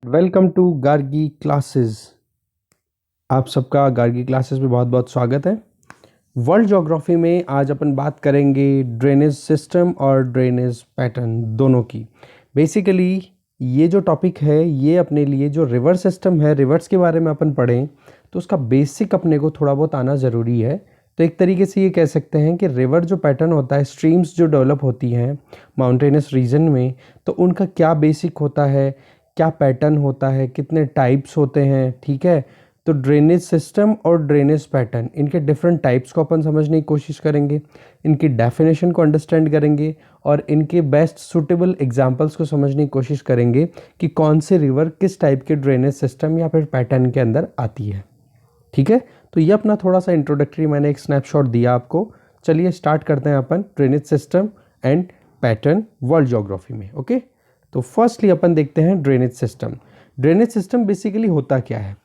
Welcome to Gargi classes. आप सबका Gargi classes में बहुत बहुत स्वागत है। वर्ल्ड ज्योग्राफी में आज अपन बात करेंगे ड्रेनेज सिस्टम और ड्रेनेज पैटर्न दोनों की। बेसिकली ये जो टॉपिक है ये अपने लिए जो रिवर सिस्टम है, रिवर्स के बारे में अपन पढ़ें तो उसका बेसिक अपने को थोड़ा बहुत आना ज़रूरी है। तो एक तरीके से ये कह सकते हैं कि रिवर जो पैटर्न होता है, स्ट्रीम्स जो डेवलप होती हैं माउंटेनस रीजन में, तो उनका क्या बेसिक होता है, क्या पैटर्न होता है, कितने टाइप्स होते हैं, ठीक है। तो ड्रेनेज सिस्टम और ड्रेनेज पैटर्न, इनके डिफरेंट टाइप्स को अपन समझने की कोशिश करेंगे, इनकी डेफिनेशन को अंडरस्टैंड करेंगे और इनके बेस्ट सूटेबल एग्जांपल्स को समझने की कोशिश करेंगे कि कौन से रिवर किस टाइप के ड्रेनेज सिस्टम या फिर पैटर्न के अंदर आती है। ठीक है, तो ये अपना थोड़ा सा इंट्रोडक्टरी मैंने एक स्नैपशॉट दिया आपको। चलिए स्टार्ट करते हैं अपन drainage system and pattern world geography में। ओके, तो फर्स्टली अपन देखते हैं drainage system. Drainage system basically होता क्या है।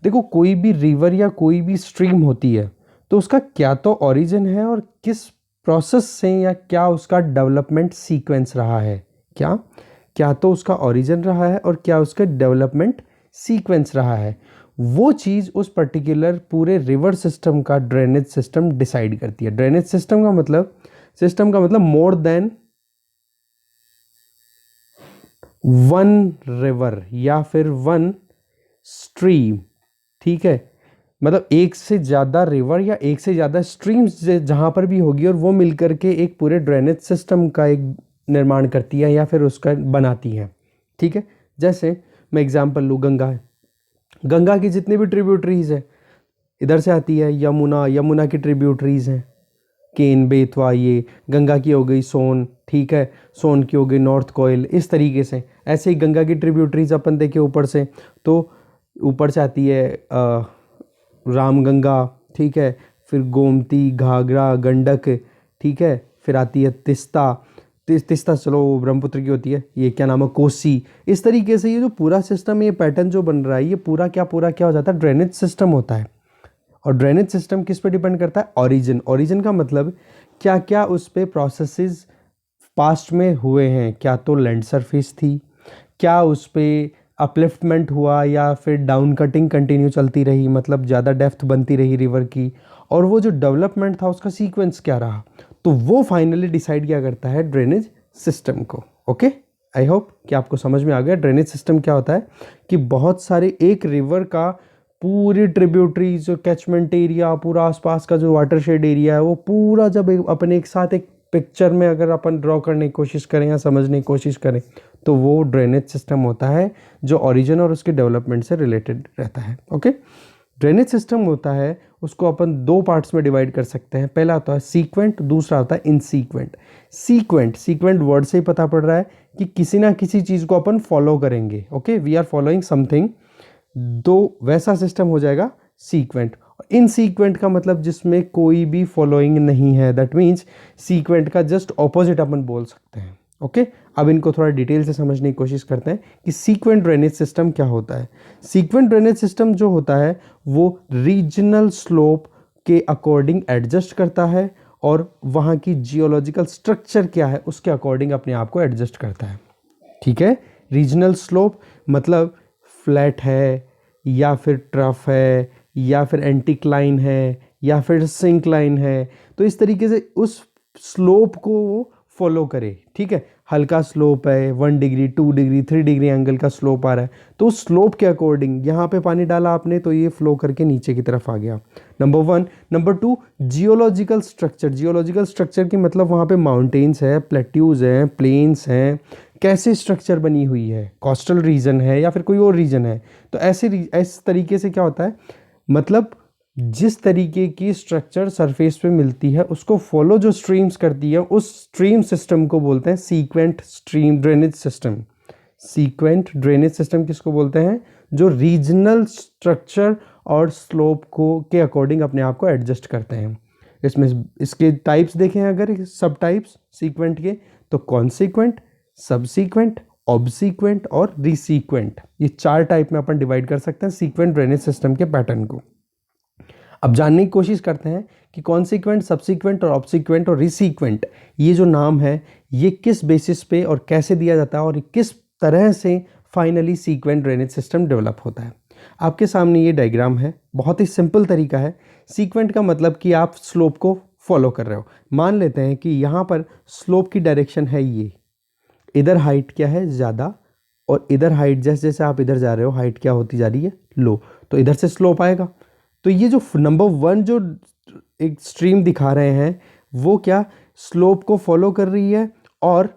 देखो, कोई भी रिवर या कोई भी स्ट्रीम होती है तो उसका क्या तो ओरिजिन है और किस प्रोसेस से या क्या उसका डेवलपमेंट सीक्वेंस रहा है। क्या क्या तो उसका ओरिजिन रहा है और क्या उसका डेवलपमेंट सीक्वेंस रहा है। वो चीज़ उस पर्टिकुलर पूरे रिवर सिस्टम का ड्रेनेज सिस्टम डिसाइड करती है। ड्रेनेज सिस्टम का मतलब मोर देन वन रिवर या फिर वन स्ट्रीम। ठीक है, मतलब एक से ज़्यादा रिवर या एक से ज़्यादा स्ट्रीम्स जहाँ पर भी होगी और वो मिलकर के एक पूरे ड्रेनेज सिस्टम का एक निर्माण करती है या फिर उसका बनाती है। ठीक है, जैसे मैं एग्जांपल लूँ, गंगा की जितनी भी ट्रिब्यूटरीज है इधर से आती है, यमुना की ट्रिब्यूटरीज हैं, केन, बेतवा, ये गंगा की हो गई सोन। ठीक है, सोन की हो गई नॉर्थ कोयल। इस तरीके से ऐसे ही गंगा की ट्रिब्यूटरीज अपन देखें ऊपर से, तो ऊपर से आती है रामगंगा, ठीक है, फिर गोमती, घाघरा, गंडक, ठीक है, फिर आती है तिस्ता। तिस्ता चलो ब्रह्मपुत्र की होती है, ये क्या नाम है, कोसी। इस तरीके से ये जो पूरा सिस्टम, ये पैटर्न जो बन रहा है, ये पूरा क्या हो जाता है, ड्रेनेज सिस्टम होता है। और ड्रेनेज सिस्टम किस पे डिपेंड करता है, ओरिजिन का मतलब क्या क्या उस पे प्रोसेसेस पास्ट में हुए हैं। क्या तो लैंड सरफेस थी, क्या उस पे अपलिफ्टमेंट हुआ या फिर डाउन कटिंग कंटिन्यू चलती रही, मतलब ज़्यादा डेप्थ बनती रही रिवर की, और वो जो डेवलपमेंट था उसका सीक्वेंस क्या रहा। तो वो फाइनली डिसाइड क्या करता है ड्रेनेज सिस्टम को। ओके, आई होप कि आपको समझ में आ गया ड्रेनेज सिस्टम क्या होता है। कि बहुत सारे एक रिवर का पूरी ट्रिब्यूटरीज, जो कैचमेंट एरिया, पूरा आसपास का जो वाटरशेड एरिया है, वो पूरा जब अपने एक साथ एक पिक्चर में अगर अपन ड्रॉ करने की कोशिश करें या समझने की कोशिश करें तो वो ड्रेनेज सिस्टम होता है जो ओरिजिन और उसके डेवलपमेंट से रिलेटेड रहता है। ओके, ड्रेनेज सिस्टम होता है उसको अपन दो पार्ट्स में डिवाइड कर सकते हैं। पहला होता है सीक्वेंट, दूसरा होता है इनसीक्वेंट। सीक्वेंट वर्ड से ही पता पड़ रहा है कि किसी ना किसी चीज़ को अपन फॉलो करेंगे। Okay, we are following something, दो वैसा सिस्टम हो जाएगा सीक्वेंट। इनसीक्वेंट का मतलब जिसमें कोई भी फॉलोइंग नहीं है, दैट मीन्स सीक्वेंट का जस्ट ऑपोजिट अपन बोल सकते हैं। ओके, अब इनको थोड़ा डिटेल से समझने की कोशिश करते हैं कि सीक्वेंट ड्रेनेज सिस्टम क्या होता है। सीक्वेंट ड्रेनेज सिस्टम जो होता है वो रीजनल स्लोप के अकॉर्डिंग एडजस्ट करता है और वहाँ की जियोलॉजिकल स्ट्रक्चर क्या है उसके अकॉर्डिंग अपने आप को एडजस्ट करता है। ठीक है, रीजनल स्लोप मतलब फ्लैट है या फिर ट्रफ है या फिर एंटिक्लाइन है या फिर सिंक्लाइन है, तो इस तरीके से उस स्लोप को वो फॉलो करे। ठीक है, हल्का स्लोप है, 1 डिग्री, 2 डिग्री, 3 डिग्री एंगल का स्लोप आ रहा है, तो उस स्लोप के अकॉर्डिंग यहाँ पे पानी डाला आपने तो ये फ्लो करके नीचे की तरफ आ गया। नंबर 1। नंबर 2, जियोलॉजिकल स्ट्रक्चर की मतलब वहाँ पे माउंटेन्स है, प्लेट्यूज हैं, प्लेन्स हैं, कैसे स्ट्रक्चर बनी हुई है, कोस्टल रीजन है या फिर कोई और रीजन है। तो इस तरीके से क्या होता है, मतलब जिस तरीके की स्ट्रक्चर सरफेस पे मिलती है उसको फॉलो जो स्ट्रीम्स करती है, उस स्ट्रीम सिस्टम को बोलते हैं sequent stream drainage system. Sequent drainage system किसको बोलते हैं, जो रीजनल स्ट्रक्चर और स्लोप को के अकॉर्डिंग अपने आप को एडजस्ट करते हैं। इसमें इसके टाइप्स देखें अगर, सब टाइप्स सीक्वेंट के, तो कॉन्सिक्वेंट, सबसीक्वेंट, ऑब्सीक्वेंट और रीसीक्वेंट, ये 4 टाइप में अपन डिवाइड कर सकते हैं सीक्वेंट ड्रेनेज सिस्टम के पैटर्न को। अब जानने की कोशिश करते हैं कि कॉन्सिक्वेंट, सबसीक्वेंट और ऑब्सीक्वेंट और रीसीक्वेंट, ये जो नाम है ये किस बेसिस पे और कैसे दिया जाता है और किस तरह से finally sequent drainage system develop होता है। आपके सामने ये डायग्राम है, बहुत ही सिंपल तरीका है। सीक्वेंट का मतलब कि आप स्लोप को फॉलो कर रहे हो। मान लेते हैं कि यहाँ पर स्लोप की डायरेक्शन है ये, इधर हाइट क्या है ज़्यादा, और इधर हाइट जैसे जैसे आप इधर जा रहे हो हाइट क्या होती जा रही है लो, तो इधर से स्लोप आएगा। तो ये जो नंबर 1 जो एक स्ट्रीम दिखा रहे हैं वो क्या स्लोप को फॉलो कर रही है, और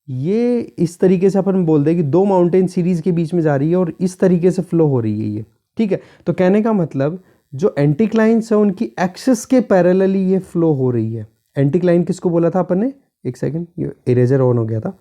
ये इस तरीके से अपन बोल दें कि 2 माउंटेन सीरीज के बीच में जा रही है और इस तरीके से फ्लो हो रही है ये, ठीक है। तो कहने का मतलब जो एंटीक्लाइंस है उनकी एक्सिस के पैरेलली ये फ्लो हो रही है। एंटीक्लाइन किसको बोला था अपन ने, एक सेकंड ये इरेजर ऑन हो गया था।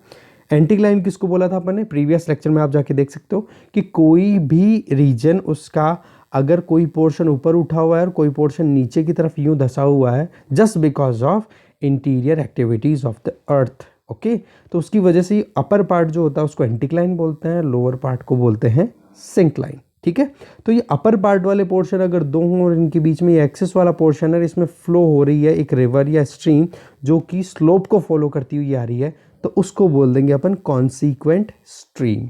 एंटीक्लाइन किसको बोला था अपन ने, प्रीवियस लेक्चर में आप जाके देख सकते हो कि कोई भी रीजन उसका अगर कोई पोर्शन ऊपर उठा हुआ है और कोई पोर्शन नीचे की तरफ यूं धसा हुआ है just because of interior activities of the earth, okay. तो उसकी वजह से अपर पार्ट जो होता है उसको एंटीक्लाइन बोलते हैं, लोअर पार्ट को बोलते हैं सिंक्लाइन, ठीक है। तो ये अपर पार्ट वाले पोर्शन अगर दो हों और इनके बीच में ये एक्सेस वाला पोर्शन है, इसमें फ्लो हो रही है एक रिवर या स्ट्रीम जो कि स्लोप को फॉलो करती हुई आ रही है, तो उसको बोल देंगे अपन कॉन्सीक्वेंट स्ट्रीम,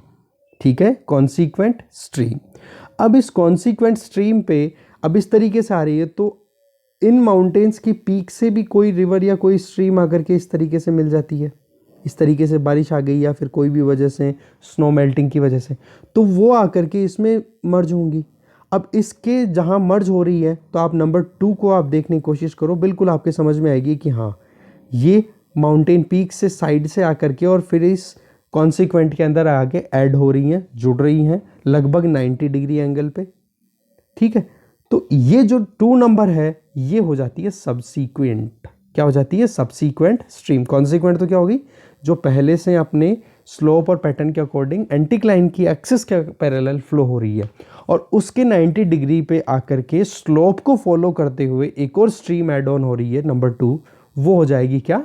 ठीक है, कॉन्सीक्वेंट स्ट्रीम। अब इस कॉन्सीक्वेंट स्ट्रीम पे अब इस तरीके से आ रही है, तो इन माउंटेन्स की पीक से भी कोई रिवर या कोई स्ट्रीम आकर के इस तरीके से मिल जाती है, इस तरीके से बारिश आ गई या फिर कोई भी वजह से स्नो मेल्टिंग की वजह से, तो वो आकर के इसमें मर्ज होंगी। अब इसके जहाँ मर्ज हो रही है तो आप नंबर 2 को आप देखने की कोशिश करो, बिल्कुल आपके समझ में आएगी कि हाँ ये माउंटेन पीक से साइड से आकर के और फिर इस कॉन्सिक्वेंट के अंदर आके ऐड हो रही हैं, जुड़ रही हैं लगभग 90 डिग्री एंगल पे, ठीक है। तो ये जो 2 नंबर है ये हो जाती है सबसीक्वेंट, क्या हो जाती है सबसीक्वेंट स्ट्रीम। कॉन्सिक्वेंट तो क्या होगी, जो पहले से अपने स्लोप और पैटर्न के अकॉर्डिंग एंटीक्लाइन की एक्सिस के पैरेलल फ्लो हो रही है और उसके 90 डिग्री पे आकर के स्लोप को फॉलो करते हुए एक और स्ट्रीम ऐड ऑन हो रही है नंबर 2, वो हो जाएगी क्या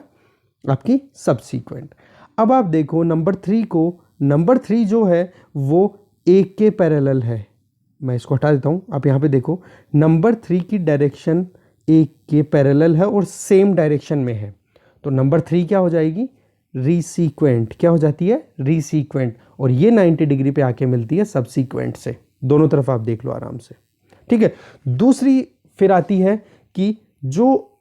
आपकी सबसीक्वेंट। अब आप देखो नंबर 3 को, नंबर 3 जो है वो 1 के पैरेलल है, मैं इसको हटा देता हूँ। आप यहाँ पे देखो नंबर 3 की डायरेक्शन 1 के पैरेलल है और सेम डायरेक्शन में है, तो नंबर 3 क्या हो जाएगी रीसीक्वेंट, क्या हो जाती है रीसीक्वेंट, और ये 90 डिग्री पे आके मिलती है सबसीक्वेंट से। दोनों तरफ आप देख लो आराम से, ठीक है। दूसरी फिर आती है कि जो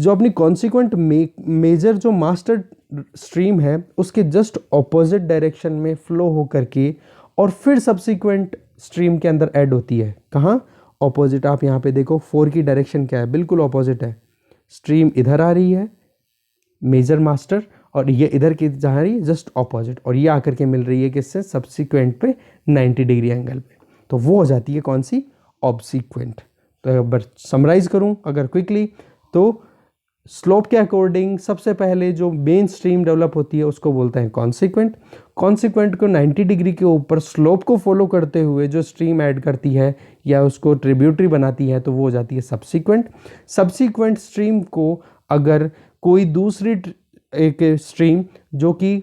अपनी कॉन्सिक्वेंट मेजर जो मास्टर स्ट्रीम है उसके जस्ट ऑपोजिट डायरेक्शन में फ्लो हो करके और फिर सबसीक्वेंट स्ट्रीम के अंदर ऐड होती है। कहाँ ऑपोजिट, आप यहाँ पे देखो 4 की डायरेक्शन क्या है, बिल्कुल ऑपोजिट है। स्ट्रीम इधर आ रही है मेजर मास्टर और ये इधर की जा रही है जस्ट ऑपोजिट, और ये आकर के मिल रही है किससे सबसीक्वेंट पे 90 डिग्री एंगल पे, तो वो हो जाती है कौन सी ऑब्सीक्वेंट। तो अगर समराइज करूं अगर क्विकली, तो स्लोप के अकॉर्डिंग सबसे पहले जो मेन स्ट्रीम डेवलप होती है उसको बोलते हैं कॉन्सिक्वेंट। कॉन्सिक्वेंट को 90 डिग्री के ऊपर स्लोप को फॉलो करते हुए जो स्ट्रीम ऐड करती है या उसको ट्रिब्यूटरी बनाती है तो वो हो जाती है सबसीक्वेंट। सबसीक्वेंट स्ट्रीम को अगर कोई दूसरी एक स्ट्रीम जो कि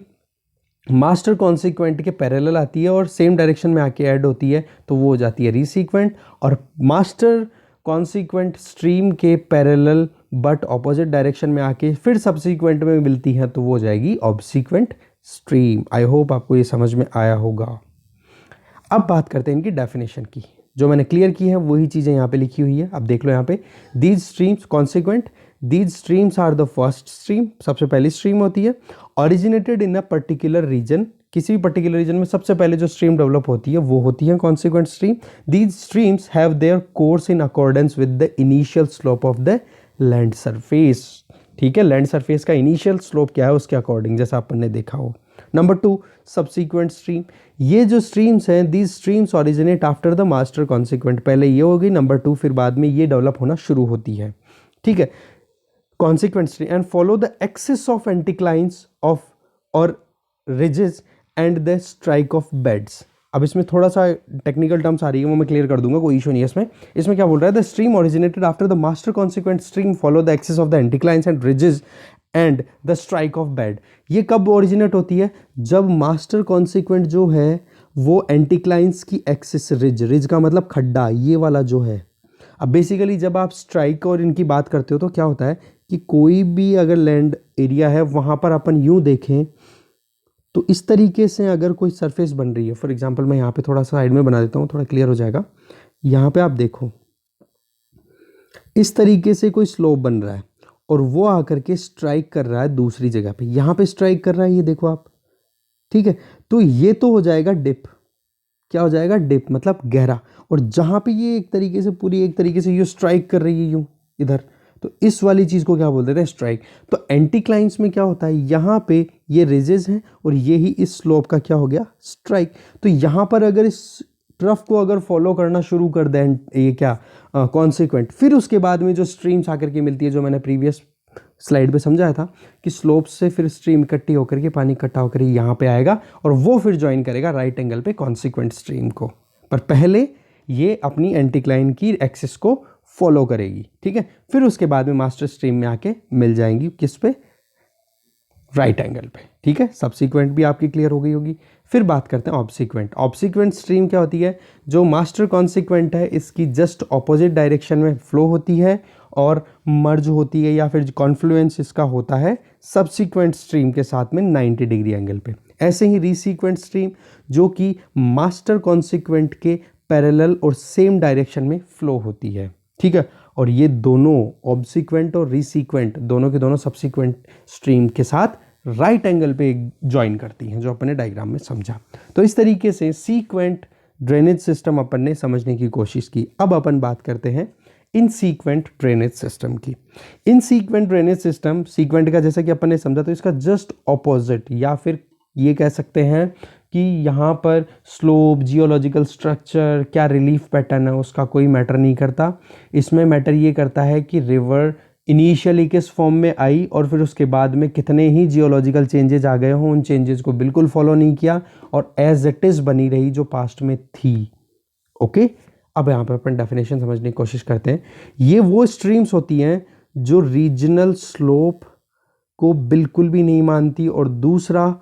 मास्टर कॉन्सिक्वेंट के पैरेलल आती है और सेम डायरेक्शन में आके ऐड होती है तो वो हो जाती है रीसीक्वेंट, और मास्टर कॉन्सिक्वेंट स्ट्रीम के पैरेलल बट ऑपोजिट डायरेक्शन में आके फिर सबसीक्वेंट में मिलती है तो वो हो जाएगी ऑब्सीक्वेंट स्ट्रीम। आई होप आपको ये समझ में आया होगा। अब बात करते हैं इनकी डेफिनेशन की, जो मैंने क्लियर की है वही चीज़ें यहाँ पे लिखी हुई है। अब देख लो यहाँ पे, these streams consequent, these streams are the first stream, सबसे पहली स्ट्रीम होती है, originated in a particular region, किसी भी पर्टिकुलर रीजन में सबसे पहले जो स्ट्रीम डेवलप होती है वो होती है consequent stream. These streams have their course in accordance with the initial slope of the land surface, ठीक है। लैंड सरफेस का इनिशियल स्लोप क्या है उसके अकॉर्डिंग, जैसा अपन ने देखा हो। नंबर 2 सबसीक्वेंट स्ट्रीम, ये जो स्ट्रीम्स हैं these streams originate after the master consequent, पहले ये होगी नंबर 2 फिर बाद में ये डेवलप होना शुरू होती है, ठीक है। Consequent stream and follow the axis of anticlines of और ridges and the strike of beds. अब इसमें थोड़ा सा टेक्निकल टर्म्स आ रही है वो मैं क्लियर कर दूंगा, कोई इशू नहीं है इसमें। इसमें क्या बोल रहा है, the stream originated after the master consequent stream follow the axis of the anticlines and ridges and the strike of bed. ये कब ओरिजिनेट होती है, जब मास्टर कॉन्सिक्वेंट जो है वो एंटीक्लाइंस की एक्सिस, रिज का मतलब खड्डा, ये वाला जो है। अब बेसिकली जब आप स्ट्राइक और इनकी बात करते हो तो क्या होता है कि कोई भी अगर लैंड एरिया है वहाँ पर अपन यूँ देखें तो इस तरीके से अगर कोई सरफेस बन रही है, फॉर एग्जांपल मैं यहाँ पे थोड़ा सा साइड में बना देता हूँ, थोड़ा क्लियर हो जाएगा। यहाँ पे आप देखो इस तरीके से कोई स्लोप बन रहा है और वो आकर के स्ट्राइक कर रहा है दूसरी जगह पे, यहाँ पे स्ट्राइक कर रहा है, ये देखो आप, ठीक है। तो ये तो हो जाएगा डिप, क्या हो जाएगा, डिप मतलब गहरा। और जहाँ पे ये एक तरीके से पूरी एक तरीके से ये स्ट्राइक कर रही है यूँ इधर, तो इस वाली चीज़ को क्या बोल देते हैं, स्ट्राइक। तो एंटीक्लाइंस में क्या होता है, यहाँ पे ये रिजेस हैं और ये ही इस स्लोप का क्या हो गया, स्ट्राइक। तो यहाँ पर अगर इस ट्रफ को अगर फॉलो करना शुरू कर दें, ये क्या कॉन्सिक्वेंट, फिर उसके बाद में जो स्ट्रीम्स आकर के मिलती है, जो मैंने प्रीवियस स्लाइड पे समझाया था कि स्लोप से फिर स्ट्रीम इकट्ठी होकर के पानी इकट्ठा होकर यहाँ पे आएगा और वो फिर ज्वाइन करेगा राइट एंगल पे कॉन्सिक्वेंट स्ट्रीम को। पर पहले ये अपनी एंटीक्लाइन की एक्सिस को फॉलो करेगी, ठीक है। फिर उसके बाद में मास्टर स्ट्रीम में आके मिल जाएंगी किस पे, राइट एंगल पे, ठीक है। सबसीक्वेंट भी आपकी क्लियर हो गई होगी। फिर बात करते हैं ऑब्सीक्वेंट। ऑब्सीक्वेंट स्ट्रीम क्या होती है, जो मास्टर कॉन्सिक्वेंट है इसकी जस्ट ऑपोजिट डायरेक्शन में फ्लो होती है और मर्ज होती है, या फिर कॉन्फ्लुएंस इसका होता है सबसीक्वेंट स्ट्रीम के साथ में 90 डिग्री एंगल पे। ऐसे ही रीसीक्वेंट स्ट्रीम जो कि मास्टर कॉन्सिक्वेंट के पैरेलल और सेम डायरेक्शन में फ्लो होती है, ठीक है। और ये दोनों ऑब्सीक्वेंट और रीसीक्वेंट दोनों के दोनों सबसीक्वेंट स्ट्रीम के साथ राइट एंगल पे ज्वाइन करती हैं, जो अपन ने डायग्राम में समझा। तो इस तरीके से सीक्वेंट ड्रेनेज सिस्टम अपन ने समझने की कोशिश की। अब अपन बात करते हैं इनसीक्वेंट ड्रेनेज सिस्टम की। इनसीक्वेंट ड्रेनेज सिस्टम, सीक्वेंट का जैसा कि अपन ने समझा, तो इसका जस्ट ऑपोजिट, या फिर ये कह सकते हैं कि यहाँ पर स्लोप, जियोलॉजिकल स्ट्रक्चर, क्या रिलीफ पैटर्न है, उसका कोई मैटर नहीं करता। इसमें मैटर ये करता है कि रिवर इनिशियली किस फॉर्म में आई और फिर उसके बाद में कितने ही जियोलॉजिकल चेंजेस आ गए हों, उन चेंजेस को बिल्कुल फॉलो नहीं किया और एज इट इज़ बनी रही जो पास्ट में थी। ओके, अब यहाँ पर अपन डेफिनेशन समझने की कोशिश करते हैं। ये वो स्ट्रीम्स होती हैं जो रीजनल स्लोप को बिल्कुल भी नहीं मानती, और दूसरा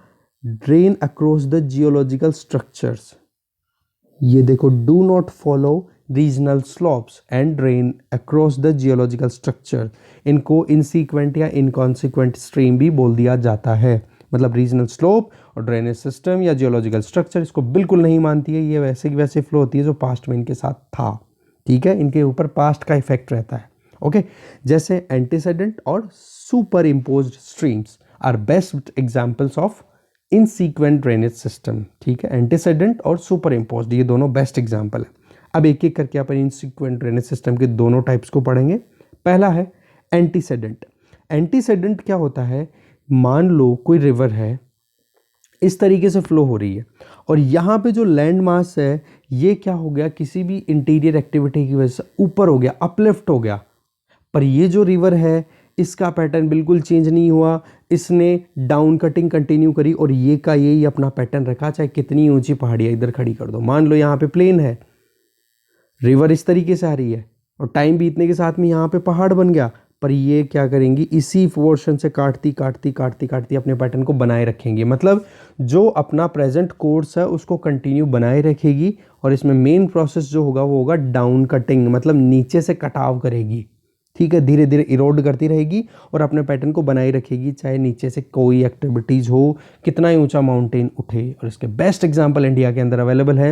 drain across the geological structures. ये देखो, do not follow regional slopes and drain across the geological structure. इनको इनसीक्वेंट या इनकॉन्सिक्वेंट स्ट्रीम भी बोल दिया जाता है। मतलब रीजनल स्लोप और ड्रेनेज सिस्टम या जियोलॉजिकल स्ट्रक्चर इसको बिल्कुल नहीं मानती है। ये वैसे की वैसे फ्लो होती है जो पास्ट में इनके साथ था, ठीक है। इनके ऊपर पास्ट का इफेक्ट रहता है। ओके, जैसे एंटीसेडेंट और superimposed streams are best examples of insequent drainage system, ठीक है। एंटीसेडेंट और सुपर इम्पोज्ड ये दोनों बेस्ट एग्जाम्पल है। अब एक एक करके अपन इनसीक्वेंट ड्रेनेज सिस्टम के दोनों टाइप्स को पढ़ेंगे। पहला है एंटीसेडेंट। एंटीसेडेंट क्या होता है, मान लो कोई रिवर है, इस तरीके से फ्लो हो रही है और यहाँ पे जो लैंड मास है ये क्या हो गया, किसी भी इंटीरियर एक्टिविटी की वजह से ऊपर हो गया, अपलिफ्ट हो गया। पर ये जो रिवर है इसका पैटर्न बिल्कुल चेंज नहीं हुआ, इसने डाउन कटिंग कंटिन्यू करी और ये का यही अपना पैटर्न रखा, चाहे कितनी ऊंची पहाड़ियाँ इधर खड़ी कर दो। मान लो यहाँ पे प्लेन है, रिवर इस तरीके से आ रही है और टाइम बीतने के साथ में यहाँ पे पहाड़ बन गया, पर ये क्या करेंगी, इसी पोर्शन से काटती काटती काटती काटती अपने पैटर्न को बनाए रखेंगी। मतलब जो अपना प्रेजेंट कोर्स है उसको कंटिन्यू बनाए रखेगी और इसमें मेन प्रोसेस जो होगा वो होगा डाउन कटिंग, मतलब नीचे से कटाव करेगी, ठीक है। धीरे धीरे इरोड करती रहेगी और अपने पैटर्न को बनाए रखेगी, चाहे नीचे से कोई एक्टिविटीज़ हो, कितना ही ऊंचा माउंटेन उठे। और इसके बेस्ट एग्जांपल इंडिया के अंदर अवेलेबल है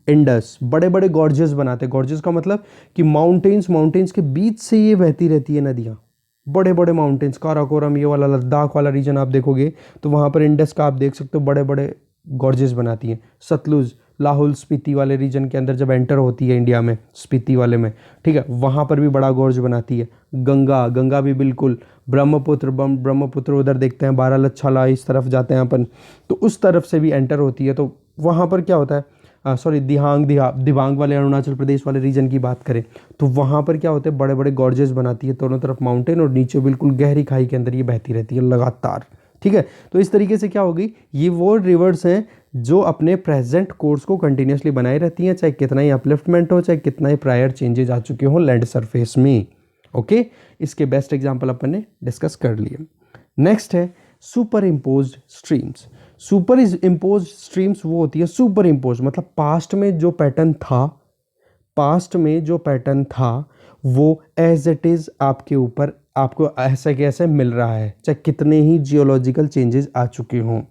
इंडस। बड़े बड़े गॉर्जेस बनाते हैं, गॉर्जेस का मतलब कि माउंटेन्स के बीच से ये बहती रहती है नदियाँ। बड़े बड़े माउंटेन्स, काराकोरम, ये वाला लद्दाख वाला रीजन आप देखोगे तो वहाँ पर इंडस का आप देख सकते हो बड़े बड़े गॉर्जेस बनाती हैं। सतलुज, लाहौल स्पीति वाले रीजन के अंदर जब एंटर होती है इंडिया में, स्पीति वाले में, ठीक है, वहाँ पर भी बड़ा गॉर्ज बनाती है। गंगा भी बिल्कुल, ब्रह्मपुत्र उधर देखते हैं, बारालाछाला इस तरफ जाते हैं अपन, तो उस तरफ से भी एंटर होती है। तो वहाँ पर क्या होता है, दिबांग वाले अरुणाचल प्रदेश वाले रीजन की बात करें तो वहाँ पर क्या होते हैं, बड़े बड़े गॉर्जेस बनाती है, दोनों तरफ माउंटेन और नीचे बिल्कुल गहरी खाई के अंदर ये बहती रहती है लगातार, ठीक है। तो इस तरीके से क्या होगी, ये वो रिवर्स हैं जो अपने प्रेजेंट कोर्स को कंटिन्यूसली बनाए रहती हैं, चाहे कितना ही अपलिफ्टमेंट हो, चाहे कितना ही प्रायर चेंजेस आ चुके हों लैंड सरफेस में। ओके, इसके बेस्ट एग्जाम्पल अपन ने डिस्कस कर लिए। नेक्स्ट है super imposed streams. Super imposed streams वो होती है, सुपर इम्पोज मतलब पास्ट में जो पैटर्न था वो एज इट इज़ आपके ऊपर आपको ऐसे कैसे मिल रहा है, चाहे कितने ही जियोलॉजिकल चेंजेस आ चुके हों।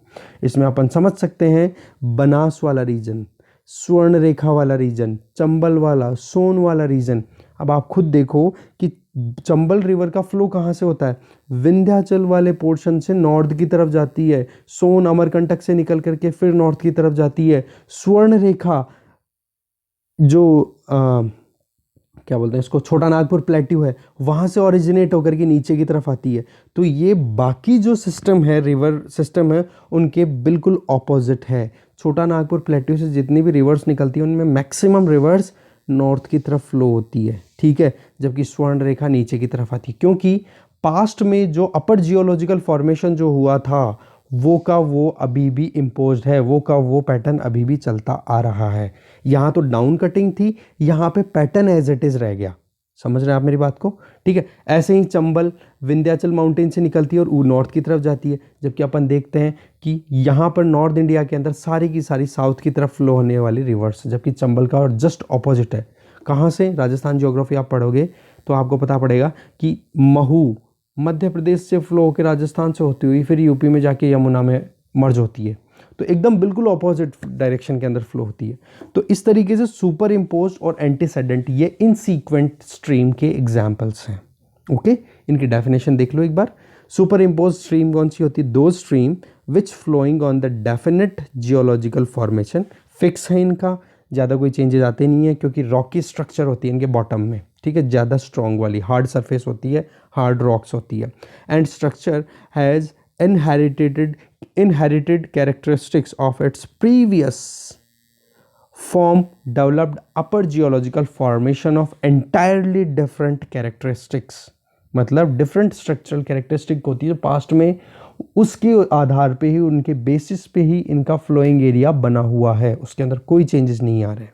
इसमें अपन समझ सकते हैं बनास वाला रीजन, स्वर्ण रेखा वाला रीजन, चंबल वाला, सोन वाला रीजन। अब आप खुद देखो कि चंबल रिवर का फ्लो कहाँ से होता है, विंध्याचल वाले पोर्शन से नॉर्थ की तरफ जाती है, सोन अमरकंटक से निकल करके फिर नॉर्थ की तरफ जाती है, स्वर्ण रेखा जो क्या बोलते हैं इसको, छोटा नागपुर प्लेट्यू है, वहाँ से ओरिजिनेट होकर के नीचे की तरफ आती है। तो ये बाकी जो सिस्टम है, रिवर सिस्टम है, उनके बिल्कुल ऑपोजिट है। छोटा नागपुर प्लेट्यू से जितनी भी रिवर्स निकलती है उनमें मैक्सिमम रिवर्स नॉर्थ की तरफ फ्लो होती है, ठीक है, जबकि स्वर्ण रेखा नीचे की तरफ आती है, क्योंकि पास्ट में जो अपर जियोलॉजिकल फॉर्मेशन जो हुआ था वो का वो अभी भी इम्पोज्ड है, वो का वो पैटर्न अभी भी चलता आ रहा है। यहाँ तो डाउन कटिंग थी, यहाँ पे पैटर्न एज इट इज़ रह गया। समझ रहे हैं आप मेरी बात को, ठीक है। ऐसे ही चंबल विंध्याचल माउंटेन से निकलती है और वो नॉर्थ की तरफ जाती है, जबकि अपन देखते हैं कि यहाँ पर नॉर्थ इंडिया के अंदर सारी की सारी साउथ की तरफ फ्लो होने वाली रिवर्स, जबकि चंबल का और जस्ट ऑपोजिट है। कहाँ से, राजस्थान ज्योग्राफी आप पढ़ोगे तो आपको पता पड़ेगा कि महू मध्य प्रदेश से फ्लो होकर राजस्थान से होती हुई फिर यूपी में जाके यमुना में मर्ज होती है, तो एकदम बिल्कुल ऑपोजिट डायरेक्शन के अंदर फ्लो होती है। तो इस तरीके से सुपर इम्पोज और एंटीसेडेंट ये इनसीक्वेंट स्ट्रीम के एग्जाम्पल्स हैं। ओके, इनकी डेफिनेशन देख लो एक बार। सुपर इम्पोज स्ट्रीम कौन सी होती है, दो stream which flowing on the definite geological formation, fix है इनका, ज़्यादा कोई चेंजेस आते नहीं है क्योंकि रॉकी स्ट्रक्चर होती है इनके बॉटम में, ठीक है, ज़्यादा स्ट्रॉन्ग वाली हार्ड सरफेस होती है, हार्ड रॉक्स होती है, and structure has inherited characteristics of its previous form developed upper geological formation of entirely different characteristics। मतलब डिफरेंट स्ट्रक्चरल कैरेक्टरिस्टिक होती है पास्ट में, उसके आधार पे ही, उनके बेसिस पे ही इनका फ्लोइंग एरिया बना हुआ है, उसके अंदर कोई चेंजेस नहीं आ रहे।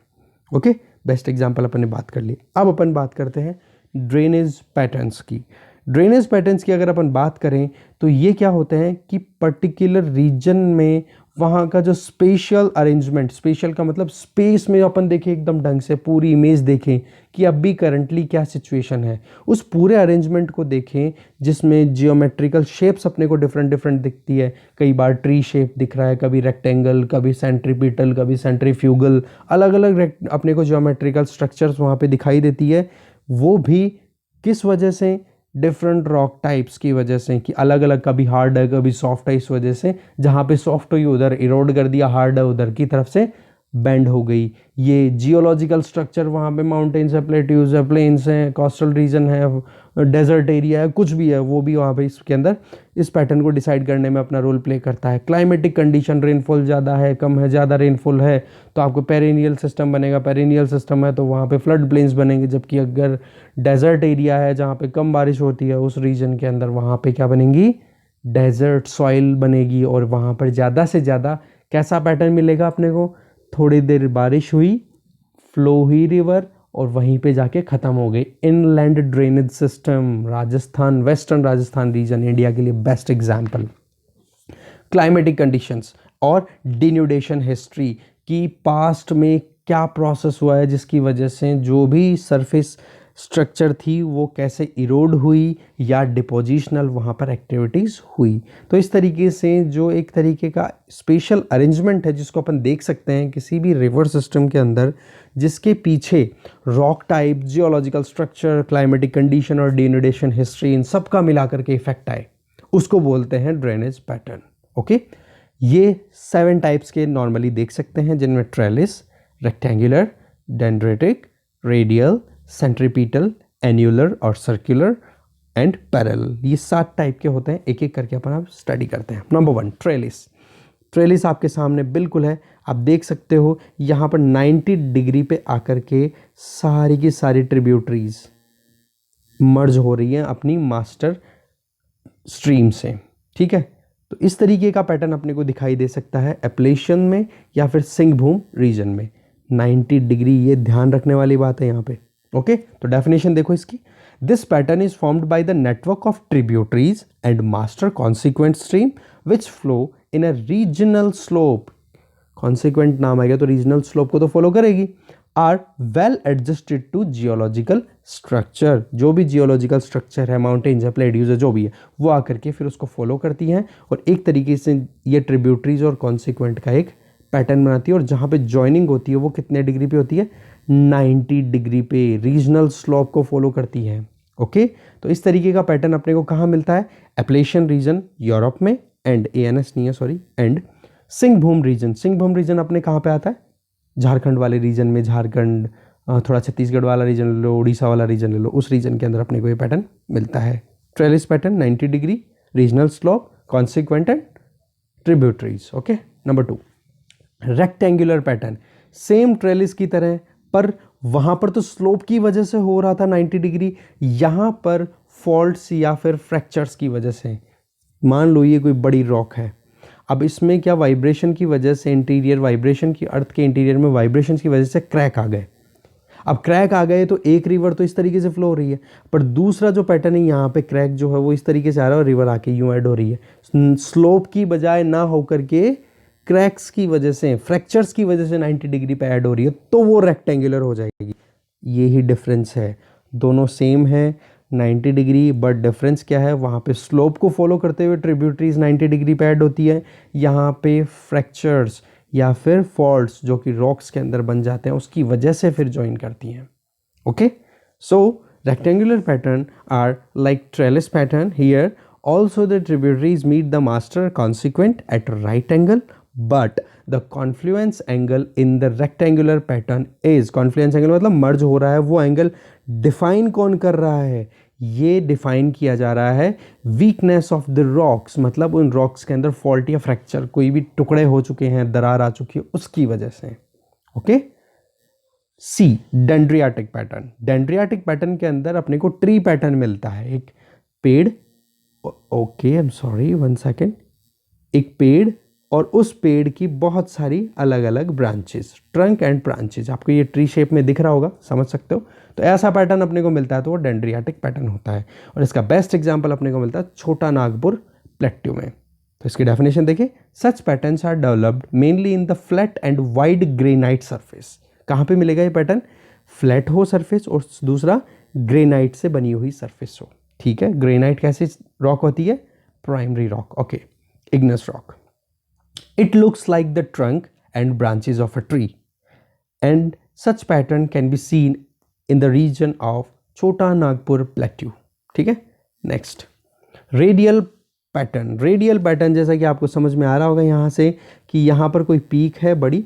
ओके, बेस्ट एग्जांपल अपन ने बात कर ली। अब अपन बात करते हैं ड्रेनेज पैटर्न्स की। ड्रेनेज पैटर्न्स की अगर अपन बात करें तो ये क्या होते हैं कि पर्टिकुलर रीजन में वहाँ का जो स्पेशल अरेंजमेंट, स्पेशल का मतलब स्पेस में अपन देखें एकदम ढंग से पूरी इमेज देखें कि अभी करंटली क्या सिचुएशन है, उस पूरे अरेंजमेंट को देखें जिसमें जियोमेट्रिकल शेप्स अपने को डिफरेंट डिफरेंट दिखती है। कई बार ट्री शेप दिख रहा है, कभी रेक्टेंगल, कभी सेंट्रीपिटल, कभी सेंट्रीफ्यूगल, अलग अलग अपने को जियोमेट्रिकल स्ट्रक्चर्स वहाँ पे दिखाई देती है। वो भी किस वजह से, डिफरेंट रॉक टाइप्स की वजह से, कि अलग अलग, कभी हार्ड है कभी सॉफ्ट है, इस वजह से जहाँ पे सॉफ्ट हुई उधर इरोड कर दिया, हार्ड है उधर की तरफ से बेंड हो गई। ये जियोलॉजिकल स्ट्रक्चर वहाँ पे माउंटेन्स है, प्लेट्यूज है, प्लेन्स हैं, कोस्टल रीजन है, डेजर्ट एरिया है, कुछ भी है, वो भी वहाँ पे इसके अंदर इस पैटर्न को डिसाइड करने में अपना रोल प्ले करता है। क्लाइमेटिक कंडीशन, रेनफॉल ज़्यादा है कम है, ज़्यादा रेनफॉल है तो आपको पेरिनियल सिस्टम बनेगा, पेरिनियल सिस्टम है तो वहाँ पे फ्लड प्लेन्स बनेंगे, जबकि अगर डेजर्ट एरिया है जहाँ पे कम बारिश होती है उस रीजन के अंदर वहाँ पे क्या बनेंगी, डेजर्ट सॉइल बनेगी, और वहाँ पर ज़्यादा से ज़्यादा कैसा पैटर्न मिलेगा अपने को, थोड़ी देर बारिश हुई, फ्लो हुई रिवर और वहीं पे जाके ख़त्म हो गई। Inland drainage system, Rajasthan, western Rajasthan region India के लिए बेस्ट एग्जाम्पल। क्लाइमेटिक कंडीशंस और डिन्यूडेशन हिस्ट्री की पास्ट में क्या प्रोसेस हुआ है जिसकी वजह से जो भी सरफेस स्ट्रक्चर थी वो कैसे इरोड हुई या डिपोजिशनल वहाँ पर एक्टिविटीज़ हुई। तो इस तरीके से जो एक तरीके का स्पेशल अरेंजमेंट है जिसको अपन देख सकते हैं किसी भी रिवर सिस्टम के अंदर, जिसके पीछे rock type, geological structure, climatic condition और डिन्यूडेशन हिस्ट्री, इन सब का मिलाकर के इफेक्ट आए, उसको बोलते हैं ड्रेनेज पैटर्न। ओके, ये 7 टाइप्स के नॉर्मली देख सकते हैं, जिनमें trellis, rectangular, dendritic, radial, centripetal, annular और सर्कुलर एंड पैरेलल, ये 7 टाइप के होते हैं। एक एक करके अपन आप स्टडी करते हैं। Number 1 trellis. ट्रेलिस आपके सामने बिल्कुल है, आप देख सकते हो यहाँ पर 90 डिग्री पे आकर के सारी की सारी ट्रिब्यूटरीज मर्ज हो रही हैं अपनी मास्टर स्ट्रीम से, ठीक है। तो इस तरीके का पैटर्न अपने को दिखाई दे सकता है एप्लेशियन में या फिर सिंहभूम रीजन में। 90 डिग्री, ये ध्यान रखने वाली बात है यहाँ पे। ओके, तो डेफिनेशन देखो इसकी। This pattern is formed by the network of tributaries and master consequent stream which flow in a regional slope. Consequent नाम आएगा तो रीजनल स्लोप को तो फॉलो करेगी। Are well adjusted to geological structure. जो भी जियोलॉजिकल स्ट्रक्चर है, mountains है, प्लेड्यूज है, जो भी है, वो आकर के फिर उसको फॉलो करती हैं और एक तरीके से ये ट्रिब्यूटरीज और कॉन्सिक्वेंट का एक पैटर्न बनाती है। और जहाँ पे जॉइनिंग होती है वो कितने डिग्री पे होती है? 90 डिग्री पे रीजनल स्लोप को फॉलो करती है। ओके, तो इस तरीके का पैटर्न अपने को कहाँ मिलता है? एप्लेशियन रीजन यूरोप में, एंड ANS नहीं है sorry, and Singhbhum region. Singhbhum region अपने कहाँ पे आता है? झारखंड वाले रीजन में, झारखंड, थोड़ा छत्तीसगढ़ वाला रीजन ले लो, उड़ीसा वाला रीजन ले लो, उस रीजन के अंदर अपने को ये पैटर्न मिलता है। Trellis pattern 90 degree, regional slope, consequent and tributaries. Okay, number 2 rectangular pattern, same trellis की तरह, पर वहां पर तो स्लोप की वजह से हो रहा था 90 डिग्री, यहां पर फॉल्ट्स या फिर फ्रैक्चर्स की वजह से। मान लो ये कोई बड़ी रॉक है, अब इसमें क्या वाइब्रेशन की वजह से, इंटीरियर वाइब्रेशन की, अर्थ के इंटीरियर में वाइब्रेशन की वजह से क्रैक आ गए। अब क्रैक आ गए तो एक रिवर तो इस तरीके से फ्लो हो रही है, पर दूसरा जो पैटर्न है यहाँ पे क्रैक जो है वो इस तरीके से आ रहा है और रिवर आके यूँ ऐड हो रही है। स्लोप की बजाय ना होकर के क्रैक्स की वजह से, फ्रैक्चर्स की वजह से 90 डिग्री पे ऐड हो रही है, तो वो रेक्टेंगुलर हो जाएगी। ये ही डिफरेंस है, दोनों सेम है 90 डिग्री, बट डिफरेंस क्या है? वहाँ पे स्लोप को फॉलो करते हुए ट्रिब्यूटरीज 90 डिग्री पे ऐड होती है, यहाँ पे फ्रैक्चर्स या फिर फॉल्ट्स जो कि रॉक्स के अंदर बन जाते हैं उसकी वजह से फिर ज्वाइन करती हैं। Okay, so rectangular pattern are like trellis pattern here, also the tributaries meet the master consequent at right angle, but the confluence angle in the rectangular pattern is, confluence angle मतलब मर्ज हो रहा है, वो angle define कौन कर रहा है? ये डिफाइन किया जा रहा है वीकनेस ऑफ द रॉक्स, मतलब उन रॉक्स के अंदर फॉल्ट या फ्रैक्चर, कोई भी टुकड़े हो चुके हैं, दरार आ चुकी है, उसकी वजह से। ओके, सी डेंड्रियाटिक पैटर्न, डेंड्रियाटिक पैटर्न के अंदर अपने को ट्री पैटर्न मिलता है, एक पेड़, okay I am sorry one second, एक पेड़ और उस पेड़ की बहुत सारी अलग अलग ब्रांचेस, ट्रंक एंड ब्रांचेस, आपको ये ट्री शेप में दिख रहा होगा, समझ सकते हो। तो ऐसा पैटर्न अपने को मिलता है तो वो डेंड्रियाटिक पैटर्न होता है, और इसका बेस्ट एग्जांपल अपने को मिलता है छोटा नागपुर प्लेट्यू में। तो इसकी डेफिनेशन देखिए, such patterns are developed mainly in the flat and wide granite surface. कहाँ पे मिलेगा ये पैटर्न? फ्लैट हो सरफेस और दूसरा ग्रेनाइट से बनी हुई सरफेस हो। ठीक है, ग्रेनाइट कैसी रॉक होती है? Primary rock. Okay, igneous rock. It looks like the trunk and branches of a tree and such pattern can be seen in the region of Chota Nagpur plateau. ठीक है, next radial pattern. Radial pattern जैसा कि आपको समझ में आ रहा होगा यहाँ से कि यहाँ पर कोई पीक है बड़ी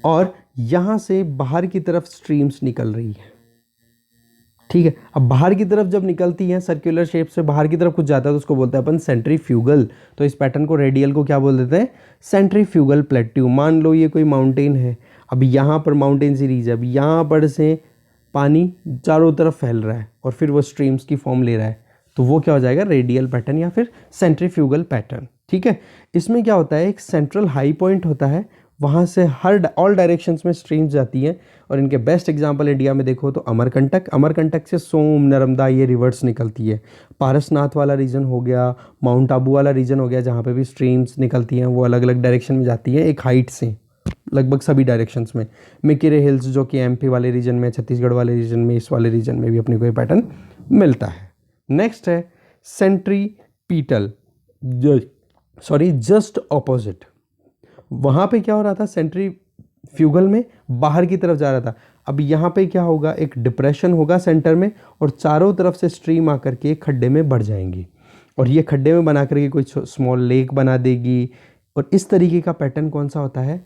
और यहाँ से बाहर की तरफ स्ट्रीम्स निकल रही है। ठीक है, अब बाहर की तरफ जब निकलती हैं सर्कुलर शेप से बाहर की तरफ कुछ जाता है तो उसको बोलते हैं अपन सेंट्रीफ्यूगल। तो इस पैटर्न को, रेडियल को क्या बोल देते हैं? Centrifugal plateau. मान लो ये कोई माउंटेन है, अब यहाँ पर माउंटेन सीरीज है, अब यहाँ पर से पानी चारों तरफ फैल रहा है और फिर वो स्ट्रीम्स की फॉर्म ले रहा है, तो वो क्या हो जाएगा? रेडियल पैटर्न या फिर सेंट्रीफ्यूगल पैटर्न। ठीक है, इसमें क्या होता है? एक सेंट्रल हाई पॉइंट होता है, वहाँ से हर ऑल डायरेक्शंस में स्ट्रीम्स जाती हैं, और इनके बेस्ट एग्जांपल इंडिया में देखो तो अमरकंटक, अमरकंटक से सोम, नर्मदा, ये रिवर्स निकलती है। पारसनाथ वाला रीजन हो गया, माउंट आबू वाला रीजन हो गया, जहाँ पे भी स्ट्रीम्स निकलती हैं वो अलग अलग डायरेक्शन में जाती हैं एक हाइट से, लगभग सभी डायरेक्शंस में। मिकिरे हिल्स जो कि MP वाले रीजन में, छत्तीसगढ़ वाले रीजन में, इस वाले रीजन में भी अपने को ये पैटर्न मिलता है। नेक्स्ट है सेंट्रीपीटल, जस्ट ऑपोजिट। वहाँ पे क्या हो रहा था? सेंट्रीफ्यूगल में बाहर की तरफ जा रहा था, अब यहाँ पे क्या होगा? एक डिप्रेशन होगा सेंटर में और चारों तरफ से स्ट्रीम आकर के खड्डे में बढ़ जाएंगी, और ये खड्डे में बना करके कोई स्मॉल लेक बना देगी। और इस तरीके का पैटर्न कौन सा होता है?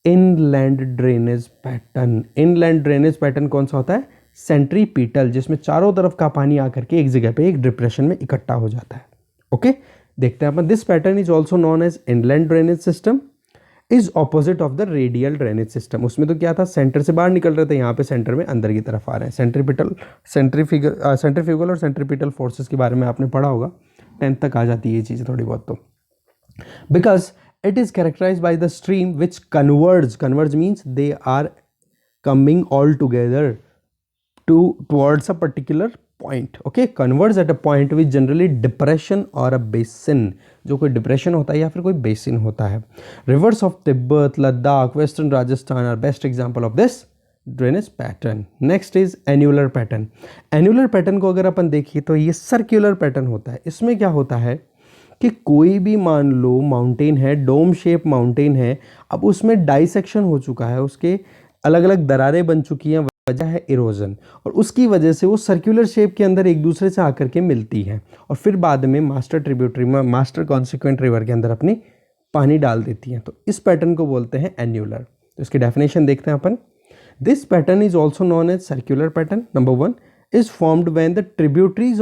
Inland drainage pattern. Inland drainage pattern कौन सा होता है? सेंट्रीपीटल, जिसमें चारों तरफ का पानी आकर के एक जगह पे एक डिप्रेशन में इकट्ठा हो जाता है। ओके, देखते हैं अपन। This pattern is also known as inland drainage system, is opposite of the radial drainage system. उसमें तो क्या था? सेंटर से बाहर निकल रहे थे, यहाँ पे सेंटर में अंदर की तरफ आ रहे हैं। सेंट्रीफ्यूगल और सेंट्रीपिटल फोर्सेस के बारे में आपने पढ़ा होगा, 10th तक आ जाती है ये चीज़ें थोड़ी बहुत। तो because it is characterized by the stream which converge means they are coming all together towards a particular point, okay, converge at a point which generally depression और अ बेसिन, जो कोई डिप्रेशन होता है या फिर कोई बेसिन होता है। Rivers of Tibet, Ladakh, western Rajasthan are best example of this drainage pattern. Next is annular pattern. Annular pattern को अगर अपन देखिए तो ये सर्कुलर पैटर्न होता है। इसमें क्या होता है कि कोई भी मान लो माउंटेन है, डोम शेप माउंटेन है, अब उसमें डाइसेक्शन हो चुका है, उसके अलग अलग दरारें बन चुकी हैं, वजह है इरोजन, और उसकी वजह से वो सर्कुलर शेप के अंदर एक दूसरे से आकर के मिलती हैं और फिर बाद में मास्टर ट्रिब्यूटरी में, मास्टर कॉन्सिक्वेंट रिवर के अंदर अपनी पानी डाल देती हैं। तो इस पैटर्न को बोलते हैं एन्युलर। तो इसकी डेफिनेशन देखते हैं अपन। This pattern is also known as circular pattern. Number 1 is formed when the tributaries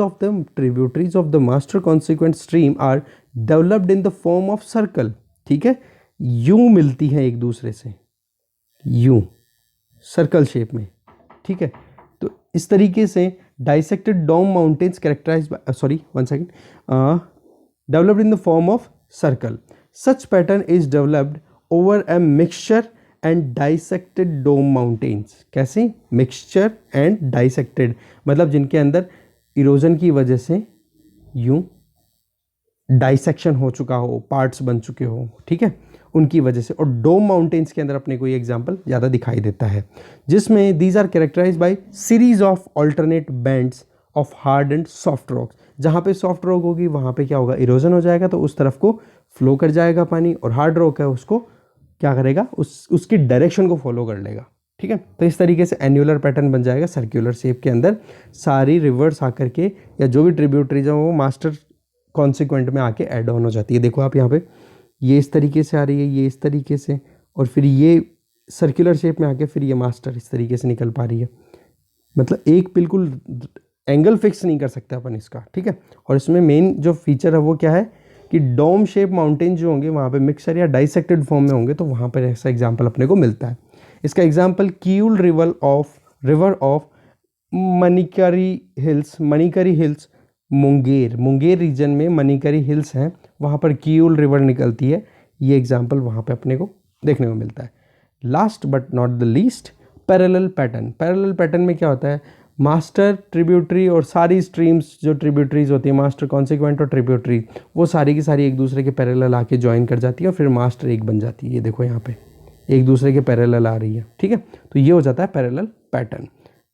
of the master consequent stream are developed in the form of circle। ठीक है, यूं मिलती हैं एक दूसरे से, यूं सर्कल शेप में। ठीक है, तो इस तरीके से dissected dome mountains characterized by developed in the form of circle. Such pattern is developed over a mixture and dissected dome mountains. कैसे? मिक्सचर एंड डाइसेक्टेड, मतलब जिनके अंदर इरोजन की वजह से यूं डाइसेक्शन हो चुका हो, पार्ट्स बन चुके हो, ठीक है, उनकी वजह से। और डोम माउंटेन्स के अंदर अपने को ये एग्जाम्पल ज़्यादा दिखाई देता है, जिसमें these are characterize by series of alternate bands of hard and soft rocks. जहाँ पे सॉफ्ट रॉक होगी वहाँ पे क्या होगा, इरोजन हो जाएगा, तो उस तरफ को फ्लो कर जाएगा पानी, और हार्ड रॉक है उसको क्या करेगा, उसकी डायरेक्शन को फॉलो कर लेगा। ठीक है, तो इस तरीके से एन्युलर पैटर्न बन जाएगा सर्कुलर शेप के अंदर। सारी रिवर्स आकर के या जो भी ट्रिब्यूटरीज हैं वो मास्टर कॉन्सिक्वेंट में आके ऐड ऑन हो जाती है। देखो आप यहाँ पे, ये इस तरीके से आ रही है, ये इस तरीके से, और फिर ये सर्कुलर शेप में आके फिर ये मास्टर इस तरीके से निकल पा रही है। मतलब एक बिल्कुल एंगल फिक्स नहीं कर सकते अपन इसका। ठीक है, और इसमें मेन जो फीचर है वो क्या है कि डोम शेप माउंटेन जो होंगे वहाँ पे मिक्सर या डाइसेक्टेड फॉर्म में होंगे, तो वहाँ पर ऐसा एग्जांपल अपने को मिलता है। इसका example Kiul river of Manikari hills Munger region में मणिकरी हिल्स हैं, वहाँ पर कियूल रिवर निकलती है। ये एग्जांपल वहाँ पे अपने को देखने को मिलता है। Last but not the least, parallel pattern में क्या होता है, मास्टर ट्रिब्यूटरी और सारी स्ट्रीम्स जो ट्रिब्यूटरीज होती है, मास्टर कॉन्सिक्वेंट और ट्रिब्यूटरी, वो सारी की सारी एक दूसरे के पैरेलल आके ज्वाइन कर जाती है और फिर मास्टर एक बन जाती है। ये देखो यहाँ पे एक दूसरे के पैरेलल आ रही है। ठीक है, तो ये हो जाता है पैरेलल पैटर्न।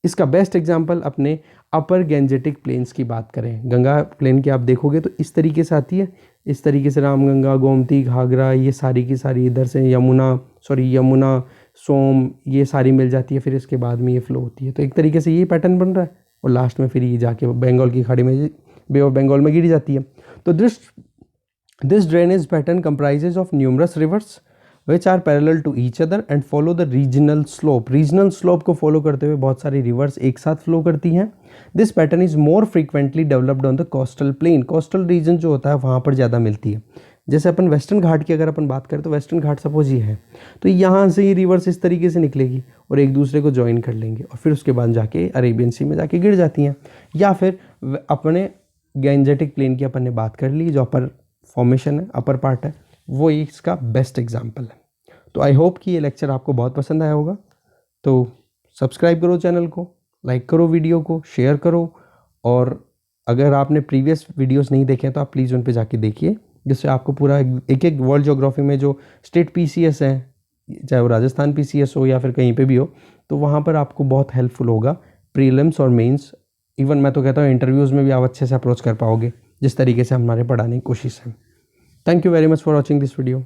इसका बेस्ट एग्जांपल अपने अपर गैंजेटिक प्लेन्स की बात करें, गंगा प्लेन की आप देखोगे तो इस तरीके से आती है, इस तरीके से रामगंगा, गोमती, घाघरा, ये सारी की सारी इधर से यमुना, सोम, ये सारी मिल जाती है, फिर इसके बाद में ये फ्लो होती है। तो एक तरीके से ये पैटर्न बन रहा है और लास्ट में फिर ये जाके बंगाल की खाड़ी में, बे ऑफ बंगाल में गिर जाती है। तो this drainage pattern comprises of numerous reverse which are parallel to each other and follow the regional slope। Regional slope को फॉलो करते हुए बहुत सारी रिवर्स एक साथ फ्लो करती हैं। This pattern is more frequently developed on the coastal plain. Coastal region जो होता है वहाँ पर ज़्यादा मिलती है। जैसे अपन वेस्टर्न घाट की अगर अपन बात करें तो वेस्टर्न घाट सपोज ये है, तो यहाँ से ये रिवर्स इस तरीके से निकलेगी और एक दूसरे को ज्वाइन कर लेंगे और फिर उसके बाद जाके अरेबियन सी में जाके गिर जाती हैं। या फिर अपने गैंजेटिक प्लेन की अपन ने बात कर ली, जो अपर फॉर्मेशन है, अपर पार्ट है, वो इसका बेस्ट एग्जाम्पल है। तो आई होप कि ये लेक्चर आपको बहुत पसंद आया होगा। तो सब्सक्राइब करो चैनल को, लाइक करो वीडियो को, शेयर करो, और अगर आपने प्रीवियस वीडियोस नहीं देखे तो आप प्लीज़ उन पे जाके देखिए, जिससे आपको पूरा एक वर्ल्ड ज्योग्राफी में जो स्टेट पीसीएस है, चाहे वो राजस्थान पीसीएस हो या फिर कहीं पे भी हो, तो वहाँ पर आपको बहुत हेल्पफुल होगा। प्रीलिम्स और मेंस, इवन मैं तो कहता हूँ इंटरव्यूज़ में भी आप अच्छे से अप्रोच कर पाओगे, जिस तरीके से हमारे पढ़ाने की कोशिश है। Thank you very much for watching this video.